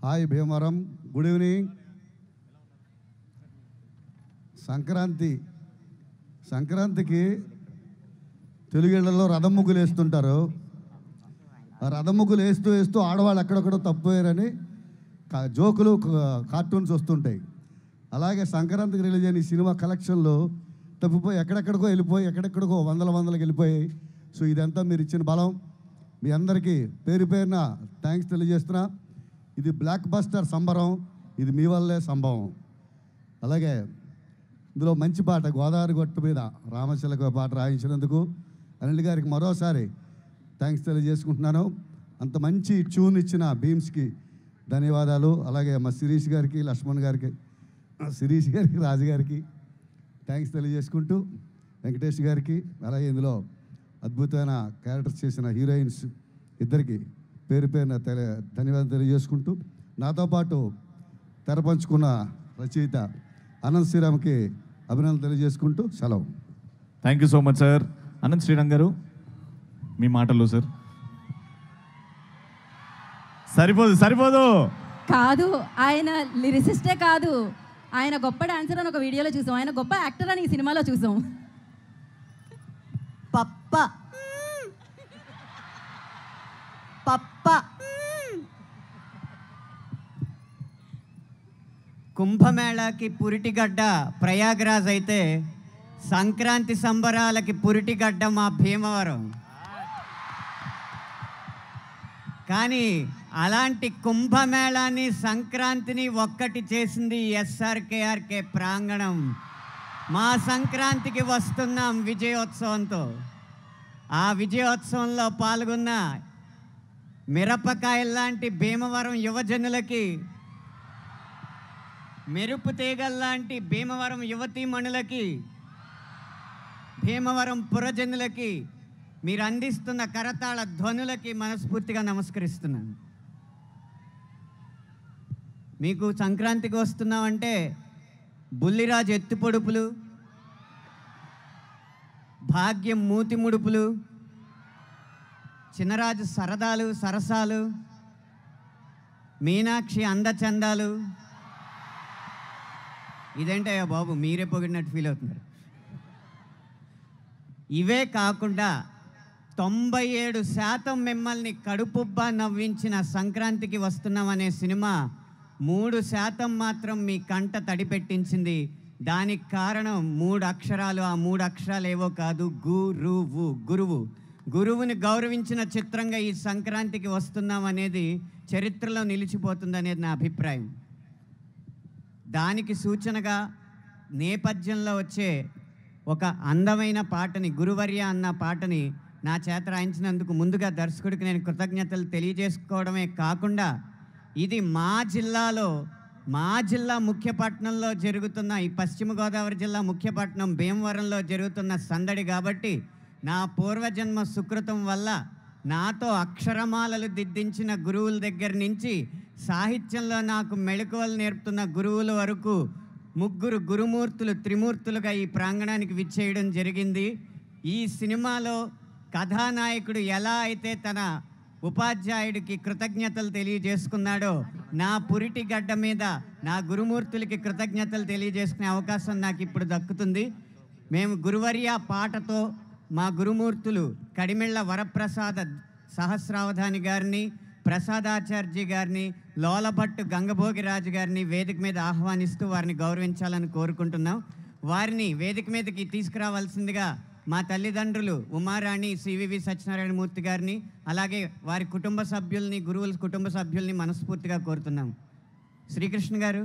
Hi Bhimavaram, good evening. సంక్రాంతికి తెలుగుళ్ళలో రథం ముగ్గులు వేస్తుంటారు. ఆ రథం ముగ్గులు వేస్తూ ఆడవాళ్ళు ఎక్కడెక్కడో తప్పిపోయారని జోకులు, కార్టూన్స్ వస్తుంటాయి. అలాగే సంక్రాంతికి రిలీజ్ అయిన ఈ సినిమా కలెక్షన్లు తప్పిపోయి ఎక్కడెక్కడికో వందలకి వెళ్ళిపోయాయి. సో ఇదంతా మీరు ఇచ్చిన బలం. మీ అందరికీ పేరు పేరున థ్యాంక్స్ తెలియజేస్తున్నా. ఇది బ్లాక్ బస్టర్ సంబరం, ఇది మీ వల్లే సంభవం. అలాగే ఇందులో మంచి పాట గోదావరి గొట్టు మీద రామచిలక పాట రాయించినందుకు అనిల్ గారికి మరోసారి థ్యాంక్స్ తెలియజేసుకుంటున్నాను. అంత మంచి ట్యూన్ ఇచ్చిన బీమ్స్కి ధన్యవాదాలు. అలాగే మా శిరీష్ గారికి, లక్ష్మణ్ గారికి, రాజు గారికి థ్యాంక్స్ తెలియజేసుకుంటూ, వెంకటేష్ గారికి, అలాగే ఇందులో అద్భుతమైన క్యారెక్టర్స్ చేసిన హీరోయిన్స్ ఇద్దరికి పేరు పేరున ధన్యవాదాలు తెలియజేసుకుంటూ, నాతో పాటు తెరపంచుకున్న రచయిత అనంత్ శ్రీరామ్కి అభినందనలు తెలియజేసుకుంటూ సెలవు. Thank you so much sir. Anant Sriram garu, మీ మాటలు సార్. సరిపోదు కాదు, ఆయన లిరిసిస్టే కాదు, ఆయన గొప్ప డాన్సర్ అని ఒక వీడియోలో చూసాం, ఆయన గొప్ప యాక్టర్ అని ఈ సినిమాలో చూసాం. పప్ప కుంభమేళాకి పురిటిగడ్డ ప్రయాగ్రాజ్ అయితే సంక్రాంతి సంబరాలకి పురిటిగడ్డ మా భీమవరం. కానీ అలాంటి కుంభమేళాన్ని, సంక్రాంతిని ఒక్కటి చేసింది ఎస్ఆర్కేఆర్కే ప్రాంగణం. మా సంక్రాంతికి వస్తున్నాం విజయోత్సవంతో. ఆ విజయోత్సవంలో పాల్గొన్న మిరపకాయల్లాంటి భీమవరం యువజనులకి, మెరుపు తీగల్లాంటి భీమవరం యువతీమణులకి, భీమవరం పురజనులకి, మీరు అందిస్తున్న కరతాళ ధ్వనులకి మనస్ఫూర్తిగా నమస్కరిస్తున్నాను. మీకు సంక్రాంతికి వస్తున్నామంటే బుల్లిరాజు ఎత్తుపొడుపులు, భాగ్యం మూతి ముడుపులు, చిన్నరాజు సరదాలు సరసాలు, మీనాక్షి అందచందాలు. ఇదేంటయ్యా బాబు, మీరే పొగిడినట్టు ఫీల్ అవుతున్నారు. ఇవే కాకుండా 97% మిమ్మల్ని కడుపుబ్బా నవ్వించిన సంక్రాంతికి వస్తున్నామనే సినిమా 3% మాత్రం మీ కంట తడిపెట్టించింది. దానికి కారణం 3 అక్షరాలు. ఆ 3 అక్షరాలు ఏవో కాదు, గురువుని గౌరవించిన చిత్రంగా ఈ సంక్రాంతికి వస్తున్నాం అనేది చరిత్రలో నిలిచిపోతుందనేది నా అభిప్రాయం. దానికి సూచనగా నేపథ్యంలో వచ్చే ఒక అందమైన పాటని, గురువర్య అన్న పాటని నా చేత రాయించినందుకు ముందుగా దర్శకుడికి నేను కృతజ్ఞతలు తెలియజేసుకోవడమే కాకుండా, ఇది మా జిల్లా ముఖ్యపట్నంలో జరుగుతున్న, ఈ పశ్చిమ గోదావరి జిల్లా ముఖ్యపట్నం భీమవరంలో జరుగుతున్న సందడి కాబట్టి, నా పూర్వజన్మ సుకృతం వల్ల నాతో అక్షరమాలలు దిద్దించిన గురువుల దగ్గర నుంచి సాహిత్యంలో నాకు మెళకువలు నేర్పుతున్న గురువుల వరకు 3 గురుమూర్తులు త్రిమూర్తులుగా ఈ ప్రాంగణానికి విచ్చేయడం జరిగింది. ఈ సినిమాలో కథానాయకుడు ఎలా అయితే తన ఉపాధ్యాయుడికి కృతజ్ఞతలు తెలియజేసుకున్నాడో, నా పురిటి గడ్డ మీద నా గురుమూర్తులకి కృతజ్ఞతలు తెలియజేసుకునే అవకాశం నాకు ఇప్పుడు దక్కుతుంది. మేము గురువర్య పాటతో మా గురుమూర్తులు కడిమెళ్ళ వరప్రసాద సహస్రావధాని గారిని, ప్రసాదాచార్జీ గారిని, లోలభట్టు గంగభోగిరాజు గారిని వేదిక మీద ఆహ్వానిస్తూ వారిని గౌరవించాలని కోరుకుంటున్నాం. వారిని వేదిక మీదకి తీసుకురావాల్సిందిగా మా తల్లిదండ్రులు ఉమారాణి, సివివి సత్యనారాయణమూర్తి గారిని, అలాగే వారి కుటుంబ సభ్యుల్ని, గురువుల కుటుంబ సభ్యుల్ని మనస్ఫూర్తిగా కోరుతున్నాం. శ్రీకృష్ణ గారు